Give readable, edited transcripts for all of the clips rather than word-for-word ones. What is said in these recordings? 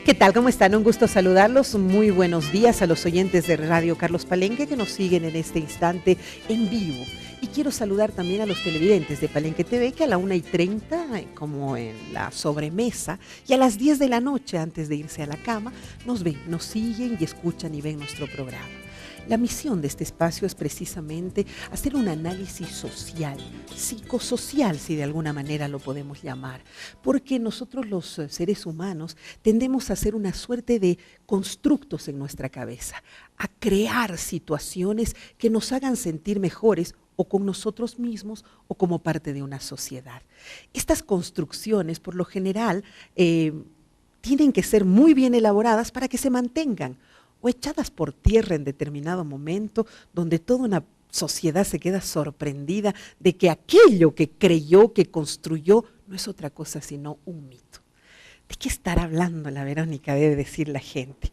¿Qué tal? ¿Cómo están? Un gusto saludarlos. Muy buenos días a los oyentes de Radio Carlos Palenque que nos siguen en este instante en vivo. Y quiero saludar también a los televidentes de Palenque TV que a la 1:30, como en la sobremesa, y a las 10 de la noche antes de irse a la cama, nos ven, nos siguen y escuchan y ven nuestro programa. La misión de este espacio es precisamente hacer un análisis social, psicosocial, si de alguna manera lo podemos llamar, porque nosotros los seres humanos tendemos a hacer una suerte de constructos en nuestra cabeza, a crear situaciones que nos hagan sentir mejores o con nosotros mismos o como parte de una sociedad. Estas construcciones, por lo general, tienen que ser muy bien elaboradas para que se mantengan, o echadas por tierra en determinado momento, donde toda una sociedad se queda sorprendida de que aquello que creyó, que construyó, no es otra cosa sino un mito. ¿De qué estará hablando la Verónica? Debe decir la gente.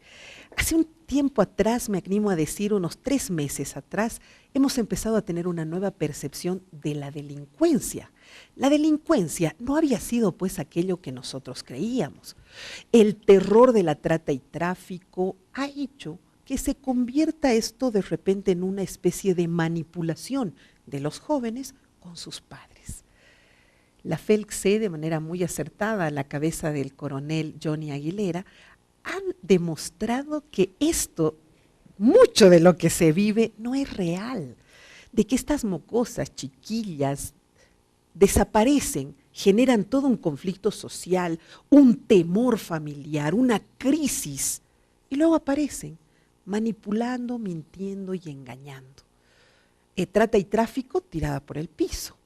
Hace un tiempo atrás, me animo a decir unos 3 meses atrás, hemos empezado a tener una nueva percepción de la delincuencia. La delincuencia no había sido pues aquello que nosotros creíamos. El terror de la trata y tráfico ha hecho que se convierta esto de repente en una especie de manipulación de los jóvenes con sus padres. La FELC-C, de manera muy acertada a la cabeza del coronel Johnny Aguilera, han demostrado que esto, mucho de lo que se vive, no es real. De que estas mocosas, chiquillas, desaparecen, generan todo un conflicto social, un temor familiar, una crisis, y luego aparecen manipulando, mintiendo y engañando. Trata y tráfico tirada por el piso.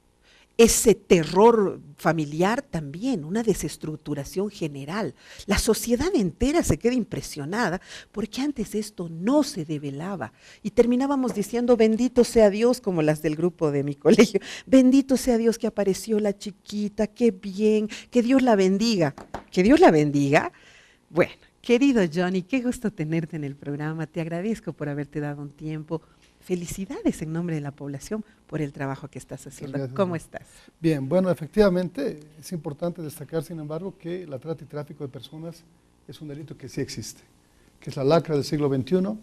Ese terror familiar también, una desestructuración general. La sociedad entera se queda impresionada porque antes esto no se develaba y terminábamos diciendo bendito sea Dios, como las del grupo de mi colegio, bendito sea Dios que apareció la chiquita, qué bien, que Dios la bendiga. ¿Que Dios la bendiga? Bueno, querido Johnny, qué gusto tenerte en el programa, te agradezco por haberte dado un tiempo. Felicidades en nombre de la población por el trabajo que estás haciendo. Gracias. ¿Cómo estás? Bien, bueno, efectivamente es importante destacar, sin embargo, que la trata y tráfico de personas es un delito que sí existe, que es la lacra del siglo XXI,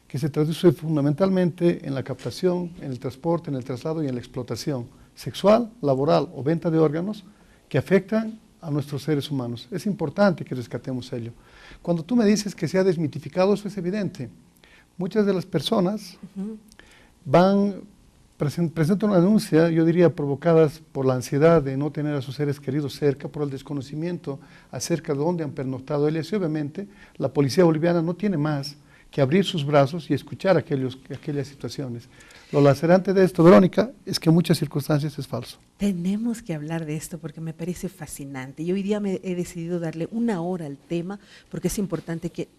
que se traduce fundamentalmente en la captación, en el transporte, en el traslado y en la explotación sexual, laboral o venta de órganos que afectan a nuestros seres humanos. Es importante que rescatemos ello. Cuando tú me dices que se ha desmitificado, eso es evidente. Muchas de las personas presentan una denuncia, yo diría, provocadas por la ansiedad de no tener a sus seres queridos cerca, por el desconocimiento acerca de dónde han pernoctado ellas, y obviamente la policía boliviana no tiene más que abrir sus brazos y escuchar aquellas situaciones. Lo lacerante de esto, Verónica, es que en muchas circunstancias es falso. Tenemos que hablar de esto porque me parece fascinante y hoy día he decidido darle 1 hora al tema porque es importante que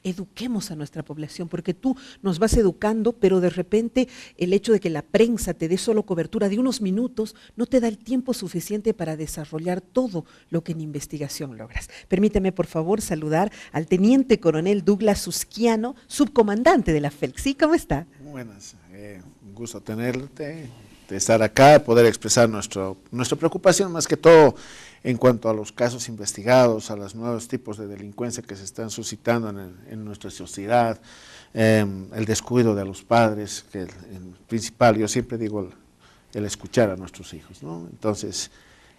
eduquemos a nuestra población, porque tú nos vas educando, pero de repente el hecho de que la prensa te dé solo cobertura de unos minutos no te da el tiempo suficiente para desarrollar todo lo que en investigación logras. Permíteme, por favor, saludar al teniente coronel Douglas Susquiano, subcomandante de la FELC. ¿Sí? ¿Cómo está? Buenas, un gusto tenerte, de estar acá, poder expresar nuestra preocupación, más que todo en cuanto a los casos investigados, a los nuevos tipos de delincuencia que se están suscitando en nuestra sociedad, el descuido de los padres, que el principal, yo siempre digo, el escuchar a nuestros hijos, ¿no? Entonces,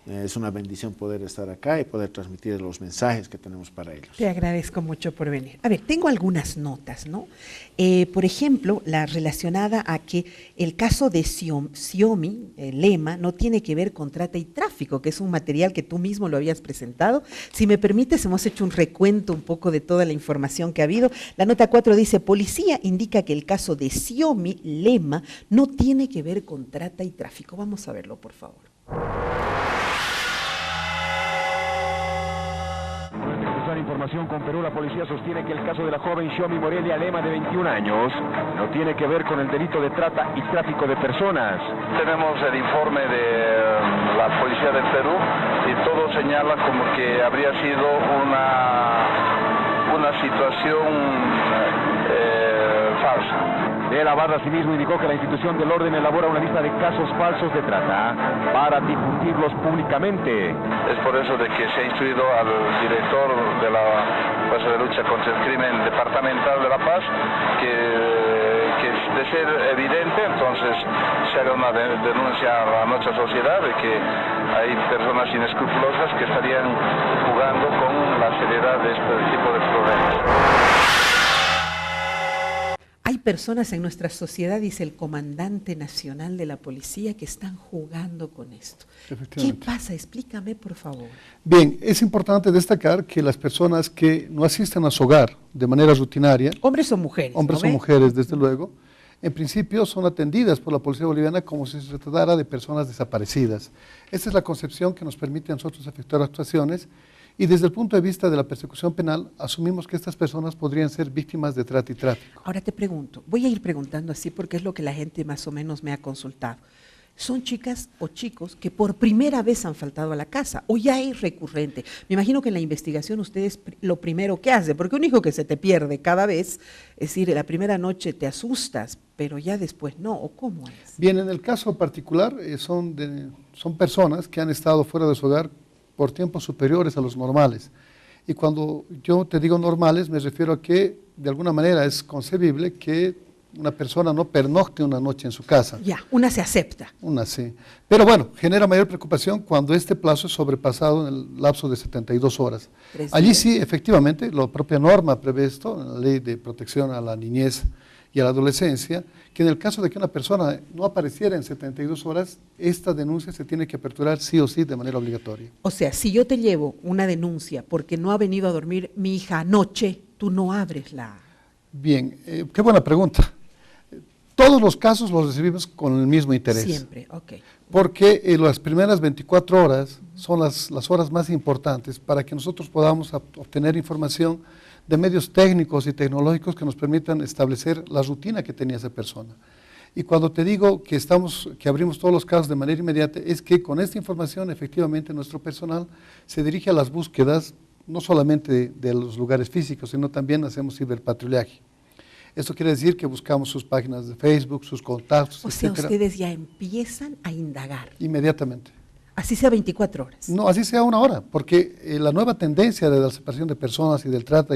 es una bendición poder estar acá y poder transmitir los mensajes que tenemos para ellos. Te agradezco mucho por venir. A ver, tengo algunas notas, ¿no? Por ejemplo, la relacionada a que el caso de Xiaomi, Lema, no tiene que ver con trata y tráfico, que es un material que tú mismo lo habías presentado. Si me permites, hemos hecho un recuento un poco de toda la información que ha habido. La nota 4 dice, policía indica que el caso de Xiaomi, Lema, no tiene que ver con trata y tráfico. Vamos a verlo, por favor. Información con Perú, la policía sostiene que el caso de la joven Xiaomi Morelia Lema de 21 años no tiene que ver con el delito de trata y tráfico de personas. Tenemos el informe de la policía del Perú y todo señala como que habría sido una situación falsa. de la Barra asimismo indicó que la institución del orden elabora una lista de casos falsos de trata para difundirlos públicamente. Es por eso de que se ha instruido al director de la Fuerza de Lucha contra el Crimen Departamental de La Paz que de ser evidente, entonces se haga una denuncia a nuestra sociedad de que hay personas inescrupulosas que estarían jugando con la seriedad de este tipo de problemas. Hay personas en nuestra sociedad, dice el comandante nacional de la policía, que están jugando con esto. ¿Qué pasa? Explícame, por favor. Bien, es importante destacar que las personas que no asisten a su hogar de manera rutinaria, hombres o mujeres, hombres o mujeres, desde luego, en principio son atendidas por la policía boliviana como si se tratara de personas desaparecidas. Esta es la concepción que nos permite a nosotros efectuar actuaciones y desde el punto de vista de la persecución penal asumimos que estas personas podrían ser víctimas de trata y tráfico. Ahora te pregunto, voy a ir preguntando así porque es lo que la gente más o menos me ha consultado. ¿Son chicas o chicos que por primera vez han faltado a la casa o ya es recurrente? Me imagino que en la investigación ustedes lo primero que hacen, porque un hijo que se te pierde cada vez, es decir, la primera noche te asustas, pero ya después no, ¿o cómo es? Bien, en el caso particular son personas que han estado fuera de su hogar por tiempos superiores a los normales. Y cuando yo te digo normales, me refiero a que de alguna manera es concebible que una persona no pernocte una noche en su casa. Ya, una se acepta. Una sí. Pero bueno, genera mayor preocupación cuando este plazo es sobrepasado en el lapso de 72 horas. Allí sí, efectivamente, la propia norma prevé esto, en la Ley de Protección a la Niñez y a la Adolescencia, que en el caso de que una persona no apareciera en 72 horas, esta denuncia se tiene que aperturar sí o sí de manera obligatoria. O sea, si yo te llevo una denuncia porque no ha venido a dormir mi hija anoche, tú no abres la... Bien, qué buena pregunta. Todos los casos los recibimos con el mismo interés. Siempre, ok. Porque las primeras 24 horas son las horas más importantes para que nosotros podamos obtener información de medios técnicos y tecnológicos que nos permitan establecer la rutina que tenía esa persona. Y cuando te digo que abrimos todos los casos de manera inmediata, es que con esta información efectivamente nuestro personal se dirige a las búsquedas, no solamente de los lugares físicos, sino también hacemos ciberpatrullaje. Esto quiere decir que buscamos sus páginas de Facebook, sus contactos, o sea, etcétera. Ustedes ya empiezan a indagar. Inmediatamente. Así sea 24 horas. No, así sea una hora, porque la nueva tendencia de la separación de personas y de la trata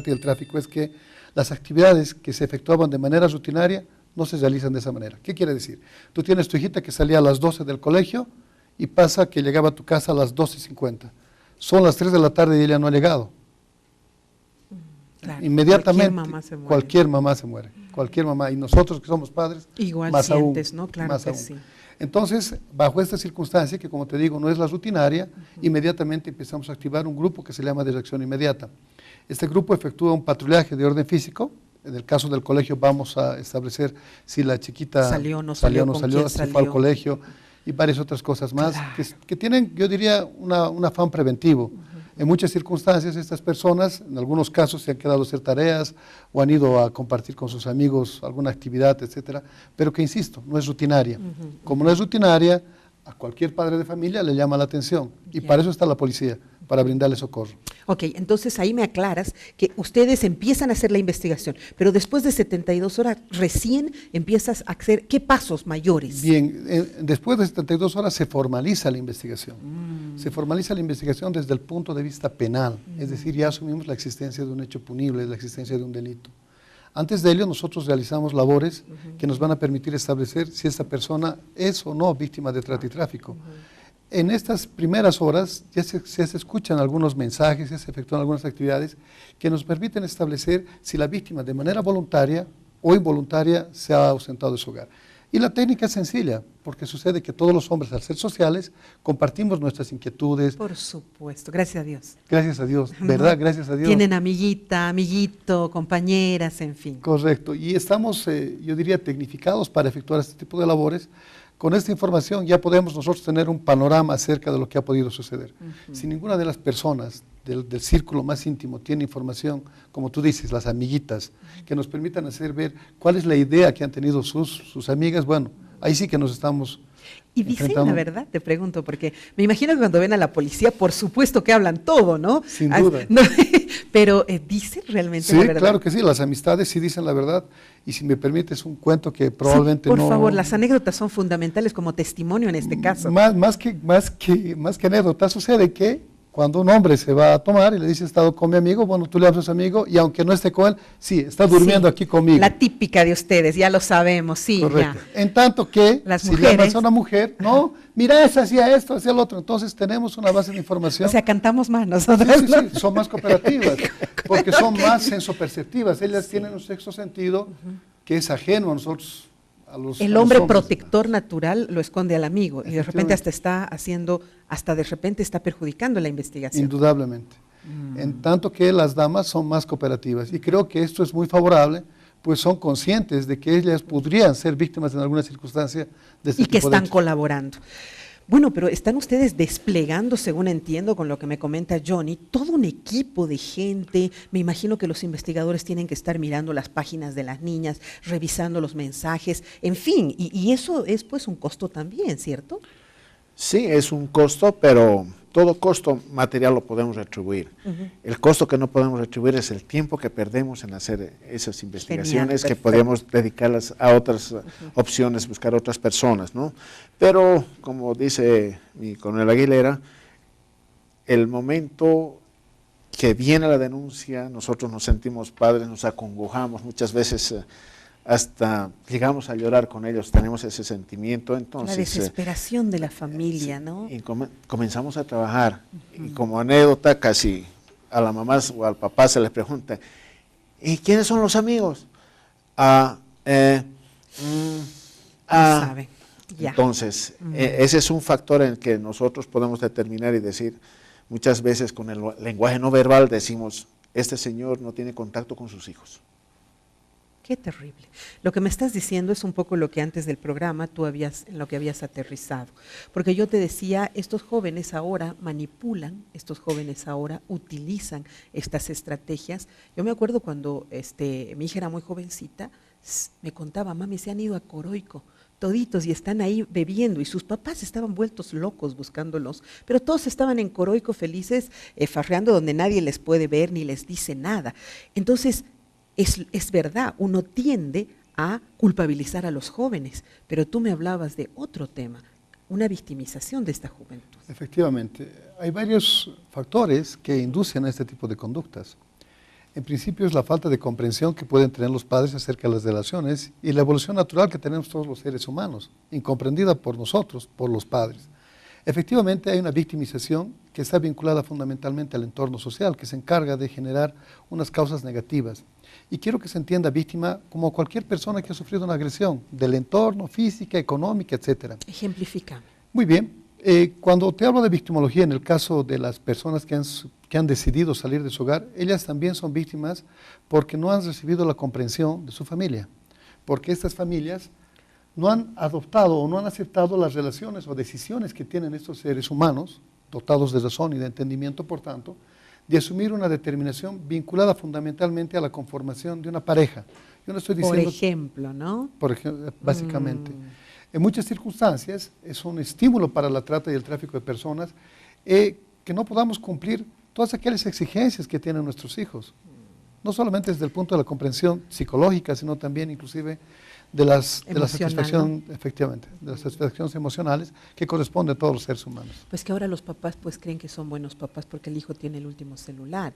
y el tráfico es que las actividades que se efectuaban de manera rutinaria no se realizan de esa manera. ¿Qué quiere decir? Tú tienes tu hijita que salía a las 12 del colegio y pasa que llegaba a tu casa a las 12:50. Son las 3 de la tarde y ella no ha llegado. Claro, Inmediatamente cualquier mamá se muere. Cualquier mamá, y nosotros que somos padres, igual más sientes, aún, ¿no? Claro más que aún. sí. Entonces, bajo esta circunstancia, que como te digo, no es la rutinaria, inmediatamente empezamos a activar un grupo que se llama de reacción inmediata. Este grupo efectúa un patrullaje de orden físico. En el caso del colegio vamos a establecer si la chiquita salió, no salió, si fue al colegio y varias otras cosas más, claro, que tienen, yo diría, un afán preventivo. En muchas circunstancias estas personas, en algunos casos se han quedado a hacer tareas o han ido a compartir con sus amigos alguna actividad, etcétera, pero que insisto, no es rutinaria. Como no es rutinaria, a cualquier padre de familia le llama la atención y para eso está la policía, para brindarle socorro. Ok, entonces ahí me aclaras que ustedes empiezan a hacer la investigación, pero después de 72 horas recién empiezas a hacer, ¿qué pasos mayores? Bien, después de 72 horas se formaliza la investigación. Se formaliza la investigación desde el punto de vista penal, es decir, ya asumimos la existencia de un hecho punible, la existencia de un delito. Antes de ello, nosotros realizamos labores que nos van a permitir establecer si esta persona es o no víctima de trata y tráfico. En estas primeras horas ya se escuchan algunos mensajes, ya se efectúan algunas actividades que nos permiten establecer si la víctima de manera voluntaria o involuntaria se ha ausentado de su hogar. Y la técnica es sencilla, porque sucede que todos los hombres, al ser sociales, compartimos nuestras inquietudes. Por supuesto, gracias a Dios. Gracias a Dios, ¿verdad? Gracias a Dios. Tienen amiguita, amiguito, compañeras, en fin. Correcto, y estamos, yo diría, tecnificados para efectuar este tipo de labores. Con esta información ya podemos nosotros tener un panorama acerca de lo que ha podido suceder. Si ninguna de las personas del círculo más íntimo tiene información, como tú dices, las amiguitas, que nos permitan hacer ver cuál es la idea que han tenido sus amigas, bueno, ahí sí que nos estamos Y dicen la verdad, te pregunto, porque me imagino que cuando ven a la policía, por supuesto que hablan todo, ¿no? Sin duda. No, Pero ¿dice realmente Sí, la verdad? claro que sí, las amistades sí dicen la verdad. Y si me permites un cuento que probablemente sí, no... por favor, las anécdotas son fundamentales como testimonio en este caso. Más que anécdota, sucede que cuando un hombre se va a tomar y le dice, he estado con mi amigo, bueno, tú le hablas a su amigo y aunque no esté con él, sí, está durmiendo Sí, aquí conmigo. La típica de ustedes, ya lo sabemos, sí, Correcto. ya. En tanto que, Las si mujeres. le hablas a una mujer, no, mira, esa hacía esto, hacía lo otro. Entonces tenemos una base de información. O sea, cantamos más Sí, nosotros. sí, sí, son más cooperativas, porque son más sensoperceptivas. Ellas tienen un sexto sentido que es ajeno a nosotros. El hombre protector natural lo esconde al amigo y de repente hasta está haciendo, hasta de repente está perjudicando la investigación. Indudablemente. En tanto que las damas son más cooperativas. Y creo que esto es muy favorable, pues son conscientes de que ellas podrían ser víctimas en alguna circunstancia de este Y que tipo de están hechos. colaborando. Bueno, pero están ustedes desplegando, según entiendo con lo que me comenta Johnny, todo un equipo de gente. Me imagino que los investigadores tienen que estar mirando las páginas de las niñas, revisando los mensajes, en fin, y eso es pues un costo también, ¿cierto? Sí, es un costo, pero todo costo material lo podemos retribuir. El costo que no podemos retribuir es el tiempo que perdemos en hacer esas investigaciones, que perfecto. podríamos dedicarlas a otras opciones, buscar otras personas, ¿no? Pero, como dice mi coronel Aguilera, el momento que viene la denuncia, nosotros nos sentimos padres, nos acongojamos, muchas veces hasta llegamos a llorar con ellos, tenemos ese sentimiento. Entonces, La desesperación de la familia, ¿no? Y comenzamos a trabajar, y como anécdota casi a la mamá o al papá se les pregunta, ¿y quiénes son los amigos? No saben, ya. Entonces, ese es un factor en que nosotros podemos determinar y decir, muchas veces con el lenguaje no verbal decimos, este señor no tiene contacto con sus hijos. Qué terrible. Lo que me estás diciendo es un poco lo que antes del programa en lo que habías aterrizado. Porque yo te decía, estos jóvenes ahora manipulan, estos jóvenes ahora utilizan estas estrategias. Yo me acuerdo cuando mi hija era muy jovencita, me contaba, mami, se han ido a Coroico, toditos, y están ahí bebiendo, y sus papás estaban vueltos locos buscándolos, pero todos estaban en Coroico felices, farreando donde nadie les puede ver ni les dice nada. Entonces, es verdad, uno tiende a culpabilizar a los jóvenes, pero tú me hablabas de otro tema, una victimización de esta juventud. Efectivamente, hay varios factores que inducen a este tipo de conductas. En principio es la falta de comprensión que pueden tener los padres acerca de las relaciones y la evolución natural que tenemos todos los seres humanos, incomprendida por nosotros, por los padres. Efectivamente hay una victimización que está vinculada fundamentalmente al entorno social, que se encarga de generar unas causas negativas. Y quiero que se entienda víctima como cualquier persona que ha sufrido una agresión del entorno, física, económica, etc. Ejemplifica. Muy bien. Cuando te hablo de victimología, en el caso de las personas que han decidido salir de su hogar, ellas también son víctimas porque no han recibido la comprensión de su familia. Porque estas familias no han adoptado o no han aceptado las relaciones o decisiones que tienen estos seres humanos, dotados de razón y de entendimiento, por tanto, de asumir una determinación vinculada fundamentalmente a la conformación de una pareja. Yo no estoy diciendo, por ejemplo, ¿no? Por ejemplo, básicamente. En muchas circunstancias es un estímulo para la trata y el tráfico de personas que no podamos cumplir todas aquellas exigencias que tienen nuestros hijos. No solamente desde el punto de la comprensión psicológica, sino también inclusive de la satisfacción, ¿no? Efectivamente, de las satisfacciones emocionales que corresponden a todos los seres humanos. Pues que ahora los papás pues creen que son buenos papás porque el hijo tiene el último celular,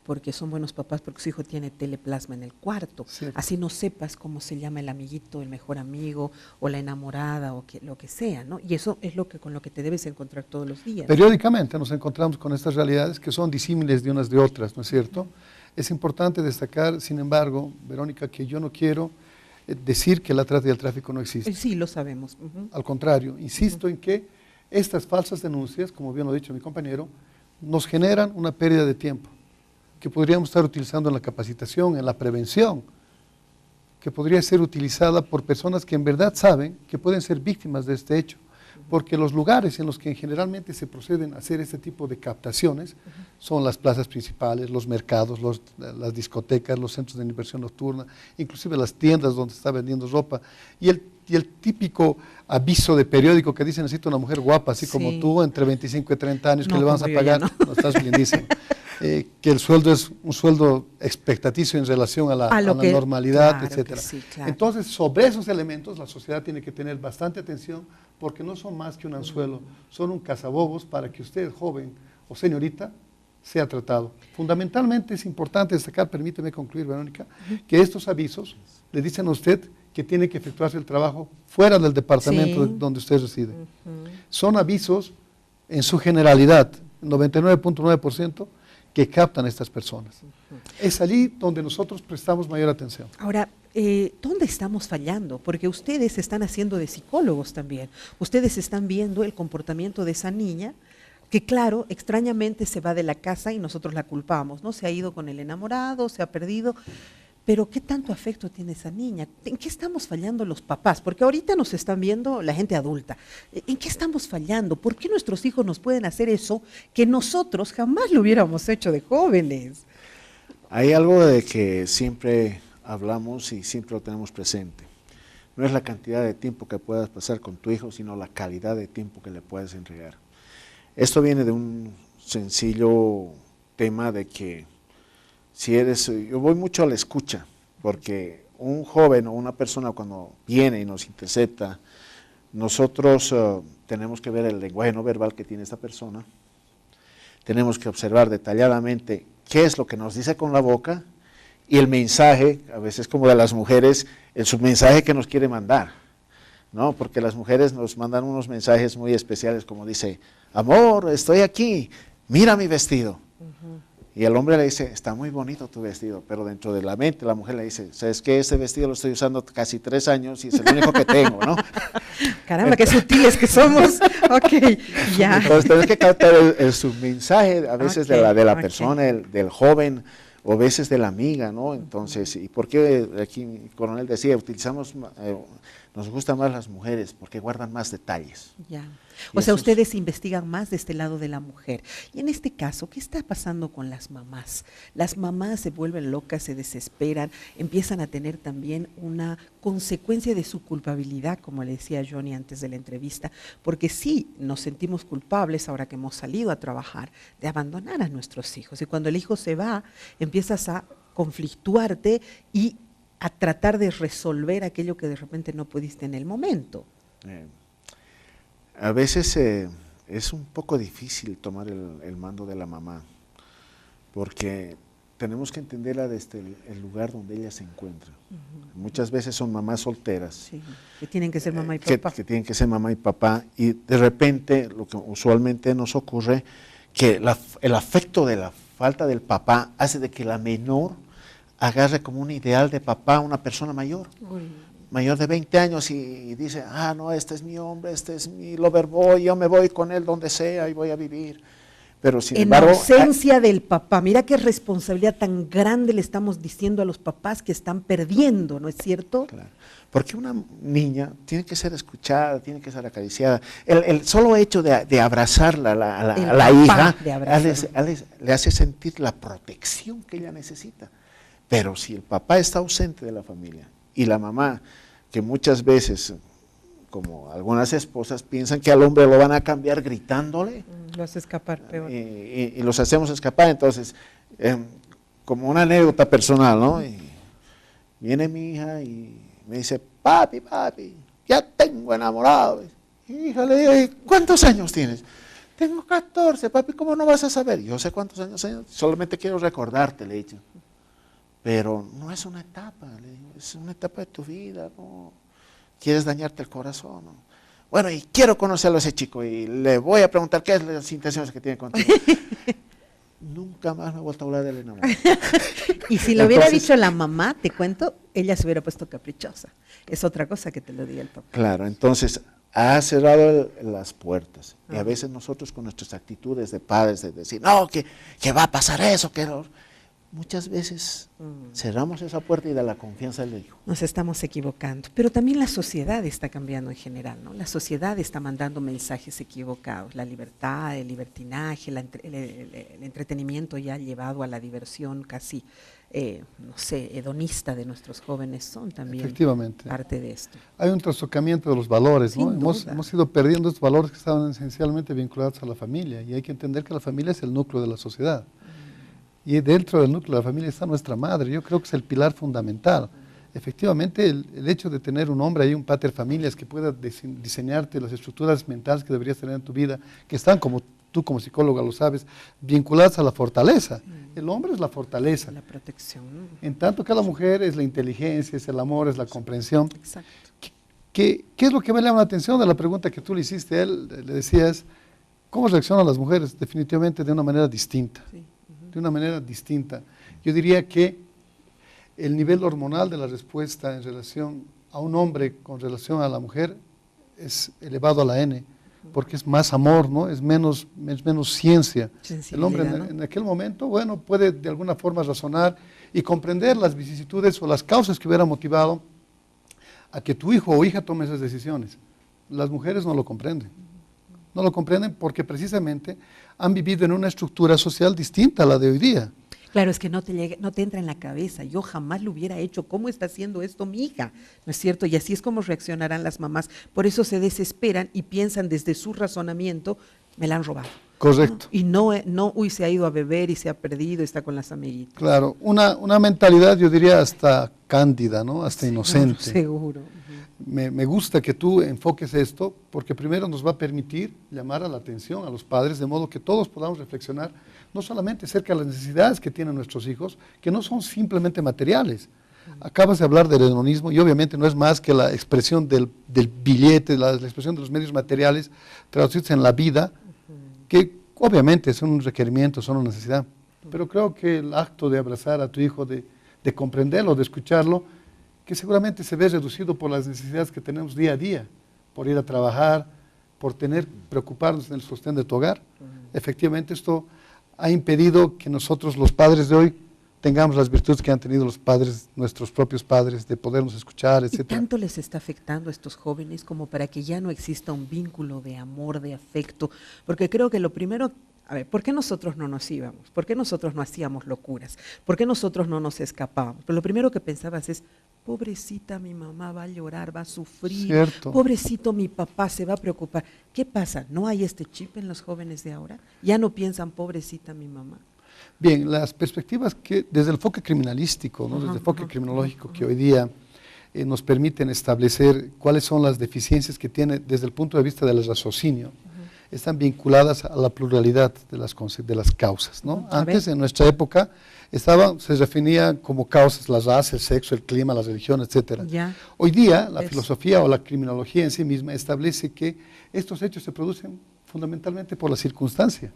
porque son buenos papás porque su hijo tiene teleplasma en el cuarto. Sí. Así no sepas cómo se llama el amiguito, el mejor amigo, o la enamorada, o lo que sea, ¿no? Y eso es con lo que te debes encontrar todos los días. Periódicamente nos encontramos con estas realidades que son disímiles de unas de otras, ¿no es cierto? Es importante destacar, sin embargo, Verónica, que yo no quiero decir que la trata y el tráfico no existen. Sí, lo sabemos. Al contrario, insisto en que estas falsas denuncias, como bien lo ha dicho mi compañero, nos generan una pérdida de tiempo que podríamos estar utilizando en la capacitación, en la prevención, que podría ser utilizada por personas que en verdad saben que pueden ser víctimas de este hecho, porque los lugares en los que generalmente se proceden a hacer este tipo de captaciones son las plazas principales, los mercados, las discotecas, los centros de diversión nocturna, inclusive las tiendas donde se está vendiendo ropa, y el típico aviso de periódico que dice necesito una mujer guapa, así como tú, entre 25 y 30 años, que le vamos a pagar, no estás lindísimo. que el sueldo es un sueldo expectaticio en relación a la normalidad, claro, etcétera. sí, claro. Entonces, sobre esos elementos, la sociedad tiene que tener bastante atención, porque no son más que un anzuelo, son un cazabobos para que usted, joven o señorita, sea tratado. Fundamentalmente es importante destacar, permíteme concluir, Verónica, que estos avisos le dicen a usted que tiene que efectuarse el trabajo fuera del departamento donde usted reside. Son avisos en su generalidad, 99.9%, que captan a estas personas. Es allí donde nosotros prestamos mayor atención. Ahora, ¿dónde estamos fallando? Porque ustedes están haciendo de psicólogos también. Ustedes están viendo el comportamiento de esa niña, que claro, extrañamente se va de la casa y nosotros la culpamos, ¿no? Se ha ido con el enamorado, se ha perdido. Pero ¿qué tanto afecto tiene esa niña? ¿En qué estamos fallando los papás? Porque ahorita nos están viendo la gente adulta. ¿En qué estamos fallando? ¿Por qué nuestros hijos nos pueden hacer eso que nosotros jamás lo hubiéramos hecho de jóvenes? Hay algo de que siempre hablamos y siempre lo tenemos presente. No es la cantidad de tiempo que puedas pasar con tu hijo, sino la calidad de tiempo que le puedes entregar. Esto viene de un sencillo tema de que yo voy mucho a la escucha, porque un joven o una persona cuando viene y nos intercepta, nosotros tenemos que ver el lenguaje no verbal que tiene esta persona, tenemos que observar detalladamente qué es lo que nos dice con la boca y el mensaje, a veces como de las mujeres, el submensaje que nos quiere mandar, ¿no? Porque las mujeres nos mandan unos mensajes muy especiales como dice, amor, estoy aquí, mira mi vestido. Y el hombre le dice, está muy bonito tu vestido, pero dentro de la mente la mujer le dice, ¿sabes qué? Este vestido lo estoy usando casi 3 años y es el único que tengo, ¿no? Caramba, qué sutiles que somos. Ok, ya. Entonces tenés que captar el submensaje, a veces de la persona, del joven, o a veces de la amiga, ¿no? Entonces, ¿y por qué aquí el coronel decía, nos gustan más las mujeres porque guardan más detalles? Ya. O sea, ustedes investigan más de este lado de la mujer. Y en este caso, ¿qué está pasando con las mamás? Las mamás se vuelven locas, se desesperan, empiezan a tener también una consecuencia de su culpabilidad, como le decía Johnny antes de la entrevista, porque sí nos sentimos culpables ahora que hemos salido a trabajar de abandonar a nuestros hijos. Y cuando el hijo se va, empiezas a conflictuarte y a tratar de resolver aquello que de repente no pudiste en el momento. A veces es un poco difícil tomar el mando de la mamá, porque tenemos que entenderla desde el lugar donde ella se encuentra. Muchas veces son mamás solteras. Sí, que tienen que ser mamá y papá. Que tienen que ser mamá y papá, y de repente, lo que usualmente nos ocurre, que el afecto de la falta del papá hace de que la menor agarre como un ideal de papá una persona mayor. Mayor de 20 años y dice, no, este es mi hombre, este es mi lover boy, yo me voy con él donde sea y voy a vivir. Pero sin embargo, ausencia del papá, mira qué responsabilidad tan grande le estamos diciendo a los papás que están perdiendo, ¿no es cierto? Claro, porque una niña tiene que ser escuchada, tiene que ser acariciada. El solo hecho de abrazarla a la hija le hace sentir la protección que ella necesita. Pero si el papá está ausente de la familia y la mamá, que muchas veces, como algunas esposas, piensan que al hombre lo van a cambiar gritándole. Lo hace escapar peor. Y los hacemos escapar. Entonces, como una anécdota personal, ¿no? Y viene mi hija y me dice, papi, ya tengo enamorado. Hija, le digo, ¿cuántos años tienes? Tengo 14, papi, ¿cómo no vas a saber? Yo sé cuántos años tengo, solamente quiero recordarte, le he dicho. Pero no es una etapa, es una etapa de tu vida, ¿no? Quieres dañarte el corazón, ¿no? Bueno, y quiero conocerlo a ese chico y le voy a preguntar qué es las intenciones que tiene contigo. Nunca más me he vuelto a hablar del enamorado. Y si lo hubiera dicho la mamá, te cuento, ella se hubiera puesto caprichosa. Es otra cosa que te lo diga el papá. Claro, entonces ha cerrado las puertas. Y a veces nosotros con nuestras actitudes de padres, de decir, no, que va a pasar eso, muchas veces cerramos esa puerta y da la confianza del hijo. Nos estamos equivocando, pero también la sociedad está cambiando en general, ¿no? La sociedad está mandando mensajes equivocados, la libertad, el libertinaje, el entretenimiento ya llevado a la diversión casi, no sé, hedonista de nuestros jóvenes son también parte de esto. Hay un trastocamiento de los valores, ¿no? Sin Hemos ido perdiendo estos valores que estaban esencialmente vinculados a la familia y hay que entender que la familia es el núcleo de la sociedad. y dentro del núcleo de la familia está nuestra madre. Yo creo que es el pilar fundamental. Efectivamente, el hecho de tener un hombre ahí, un pater familias, que pueda diseñarte las estructuras mentales que deberías tener en tu vida, que están, como tú como psicóloga lo sabes, vinculadas a la fortaleza. El hombre es la fortaleza. La protección. En tanto que la mujer es la inteligencia, es el amor, es la comprensión. Exacto. ¿Qué es lo que me llama la atención de la pregunta que tú le hiciste a él? Le decías, ¿cómo reaccionan las mujeres? Definitivamente de una manera distinta. Sí. De una manera distinta. Yo diría que el nivel hormonal de la respuesta en relación a un hombre con relación a la mujer es elevado a la N, porque es más amor, ¿no? Es menos ciencia. El hombre en aquel momento, bueno, puede de alguna forma razonar y comprender las vicisitudes o las causas que hubieran motivado a que tu hijo o hija tome esas decisiones. Las mujeres no lo comprenden. No lo comprenden porque precisamente han vivido en una estructura social distinta a la de hoy día. Claro, es que no te entra en la cabeza. Yo jamás lo hubiera hecho. ¿Cómo está haciendo esto mi hija? ¿No es cierto? Y así es como reaccionarán las mamás. Por eso se desesperan y piensan desde su razonamiento, me la han robado. Correcto. Y no, uy, se ha ido a beber y se ha perdido, está con las amiguitas. Claro, una mentalidad, yo diría, hasta cándida, ¿no? Hasta inocente. Seguro. Me gusta que tú enfoques esto, porque primero nos va a permitir llamar a la atención a los padres, de modo que todos podamos reflexionar, no solamente acerca de las necesidades que tienen nuestros hijos, que no son simplemente materiales. Acabas de hablar del hedonismo y obviamente no es más que la expresión del billete, la expresión de los medios materiales traducidos en la vida, que obviamente son un requerimiento, son una necesidad. Pero creo que el acto de abrazar a tu hijo, de comprenderlo, de escucharlo, que seguramente se ve reducido por las necesidades que tenemos día a día, por ir a trabajar, por preocuparnos en el sostén de tu hogar. Efectivamente, esto ha impedido que nosotros, los padres de hoy, tengamos las virtudes que han tenido los padres, nuestros propios padres, de podernos escuchar, etc. ¿Y tanto les está afectando a estos jóvenes como para que ya no exista un vínculo de amor, de afecto? Porque creo que lo primero, a ver, ¿por qué nosotros no nos íbamos? ¿Por qué nosotros no hacíamos locuras? ¿Por qué nosotros no nos escapábamos? Pero lo primero que pensabas es, pobrecita mi mamá va a llorar, va a sufrir, Cierto. Pobrecito mi papá se va a preocupar. ¿Qué pasa? ¿No hay este chip en los jóvenes de ahora? ¿Ya no piensan pobrecita mi mamá? Bien, las perspectivas que desde el enfoque criminalístico, ¿no? Desde el enfoque criminológico que hoy día nos permiten establecer cuáles son las deficiencias que tiene desde el punto de vista del raciocinio, están vinculadas a la pluralidad de las causas, ¿no? Antes, en nuestra época, se definía como causas la raza, el sexo, el clima, la religión, etc. Hoy día, la filosofía o la criminología en sí misma establece que estos hechos se producen fundamentalmente por la circunstancia.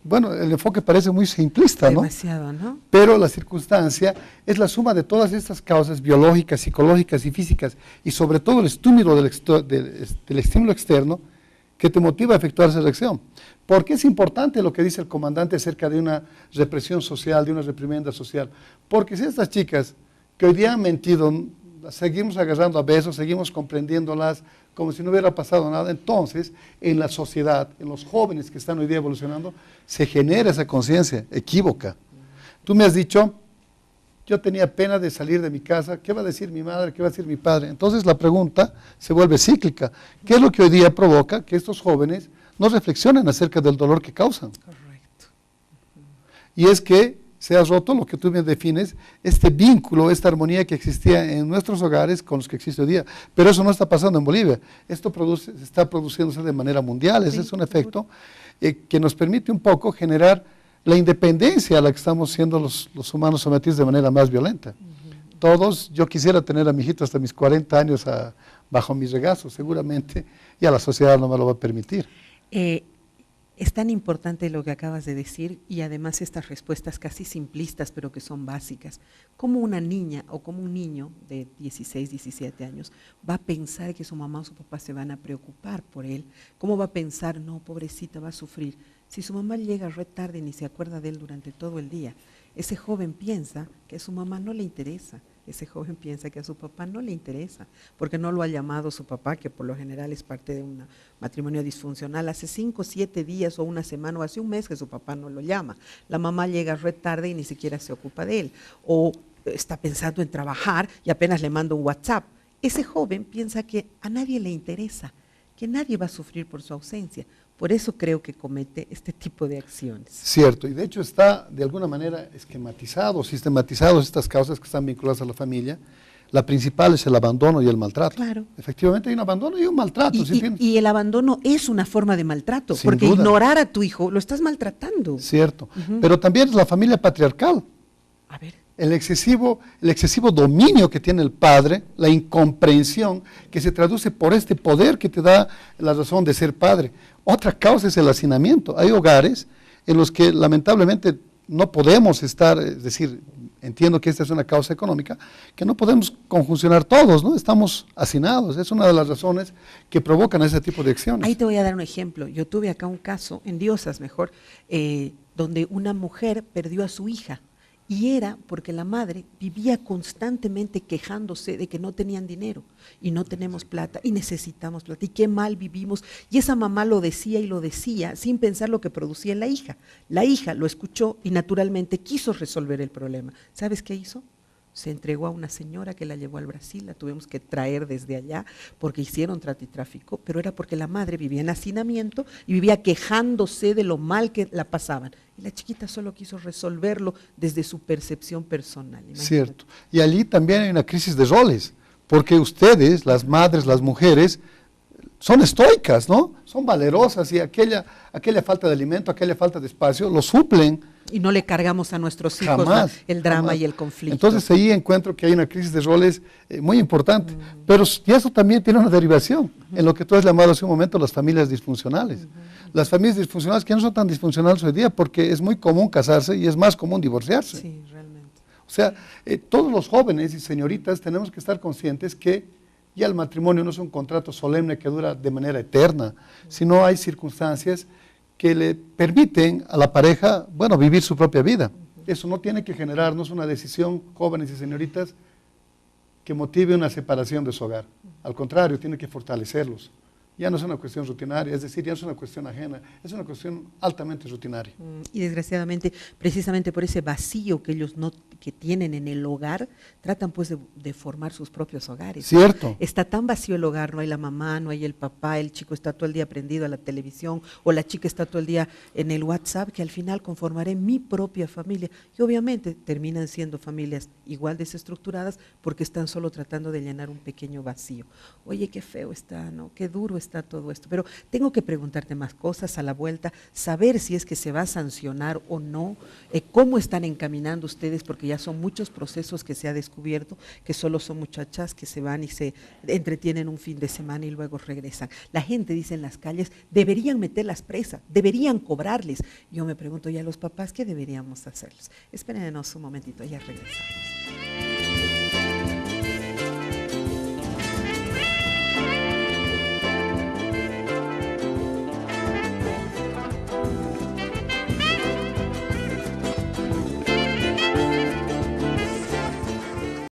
Bueno, el enfoque parece muy simplista, ¿no? Demasiado, ¿no? Pero la circunstancia es la suma de todas estas causas biológicas, psicológicas y físicas, y sobre todo el estímulo del estímulo externo que te motiva a efectuar esa reacción. ¿Por qué es importante lo que dice el comandante acerca de una represión social, de una reprimenda social? Porque si estas chicas que hoy día han mentido, seguimos agarrando a besos, seguimos comprendiéndolas como si no hubiera pasado nada, entonces en la sociedad, en los jóvenes que están hoy día evolucionando, se genera esa conciencia equívoca. Tú me has dicho, yo tenía pena de salir de mi casa, ¿qué va a decir mi madre, qué va a decir mi padre? Entonces la pregunta se vuelve cíclica. ¿Qué es lo que hoy día provoca que estos jóvenes no reflexionen acerca del dolor que causan? Correcto. Y es que se ha roto lo que tú me defines, este vínculo, esta armonía que existía en nuestros hogares con los que existe hoy día. Pero eso no está pasando en Bolivia. Esto está produciéndose de manera mundial. Ese es un efecto que nos permite un poco generar la independencia a la que estamos siendo los humanos sometidos de manera más violenta. Todos, yo quisiera tener a mi hijito hasta mis 40 años bajo mi regazo, seguramente, y a la sociedad no me lo va a permitir. Es tan importante lo que acabas de decir y además estas respuestas casi simplistas pero que son básicas. ¿Cómo una niña o como un niño de 16, 17 años va a pensar que su mamá o su papá se van a preocupar por él? ¿Cómo va a pensar, no, pobrecita, va a sufrir? Si su mamá llega re tarde y ni se acuerda de él durante todo el día, ese joven piensa que a su mamá no le interesa. Ese joven piensa que a su papá no le interesa, porque no lo ha llamado su papá, que por lo general es parte de un matrimonio disfuncional. Hace 5, 7 días o una semana o hace un mes que su papá no lo llama. La mamá llega re tarde y ni siquiera se ocupa de él. O está pensando en trabajar y apenas le manda un WhatsApp. Ese joven piensa que a nadie le interesa, que nadie va a sufrir por su ausencia. Por eso creo que comete este tipo de acciones. Cierto, y de hecho está de alguna manera esquematizado, sistematizado estas causas que están vinculadas a la familia. La principal es el abandono y el maltrato. Claro. Efectivamente hay un abandono y un maltrato. Y el abandono es una forma de maltrato, Sin porque duda. ignorar a tu hijo lo estás maltratando. Cierto, pero también es la familia patriarcal. A ver. El excesivo dominio que tiene el padre, la incomprensión que se traduce por este poder que te da la razón de ser padre. Otra causa es el hacinamiento. Hay hogares en los que lamentablemente no podemos estar, es decir, entiendo que esta es una causa económica, que no podemos conjuncionar todos, ¿no? Estamos hacinados. Es una de las razones que provocan ese tipo de acciones. Ahí te voy a dar un ejemplo. Yo tuve acá un caso, en Diosas mejor, donde una mujer perdió a su hija. Y era porque la madre vivía constantemente quejándose de que no tenían dinero y no tenemos plata y necesitamos plata y qué mal vivimos. Y esa mamá lo decía y lo decía sin pensar lo que producía en la hija. La hija lo escuchó y naturalmente quiso resolver el problema. ¿Sabes qué hizo? Se entregó a una señora que la llevó al Brasil, la tuvimos que traer desde allá porque hicieron trata y tráfico, pero era porque la madre vivía en hacinamiento y vivía quejándose de lo mal que la pasaban. Y la chiquita solo quiso resolverlo desde su percepción personal. Imagínate. Cierto. Y allí también hay una crisis de roles, porque ustedes, las madres, las mujeres, son estoicas, ¿no? Son valerosas y aquella falta de alimento, aquella falta de espacio, lo suplen. Y no le cargamos a nuestros hijos el drama y el conflicto. Entonces ahí encuentro que hay una crisis de roles muy importante, pero y eso también tiene una derivación en lo que tú has llamado hace un momento las familias disfuncionales. Las familias disfuncionales que no son tan disfuncionales hoy día porque es muy común casarse y es más común divorciarse. Sí, realmente. O sea, todos los jóvenes y señoritas tenemos que estar conscientes que ya el matrimonio no es un contrato solemne que dura de manera eterna, sino hay circunstancias que le permiten a la pareja, bueno, vivir su propia vida. Eso no tiene que generarnos una decisión, jóvenes y señoritas, que motive una separación de su hogar. Al contrario, tiene que fortalecerlos. Ya no es una cuestión rutinaria, es decir, ya no es una cuestión ajena, es una cuestión altamente rutinaria. Y desgraciadamente, precisamente por ese vacío que ellos que tienen en el hogar, tratan pues de formar sus propios hogares. Cierto. Está tan vacío el hogar, no hay la mamá, no hay el papá, el chico está todo el día prendido a la televisión o la chica está todo el día en el WhatsApp, que al final conformaré mi propia familia. Y obviamente terminan siendo familias igual desestructuradas porque están solo tratando de llenar un pequeño vacío. Oye, qué feo está, ¿no? Qué duro está todo esto. Pero tengo que preguntarte más cosas a la vuelta, saber si es que se va a sancionar o no, cómo están encaminando ustedes, porque ya son muchos procesos que se ha descubierto, que solo son muchachas que se van y se entretienen un fin de semana y luego regresan. La gente dice en las calles, deberían meterlas presas, deberían cobrarles. Yo me pregunto, ¿y a los papás qué deberíamos hacerles? Espérenos un momentito, ya regresamos.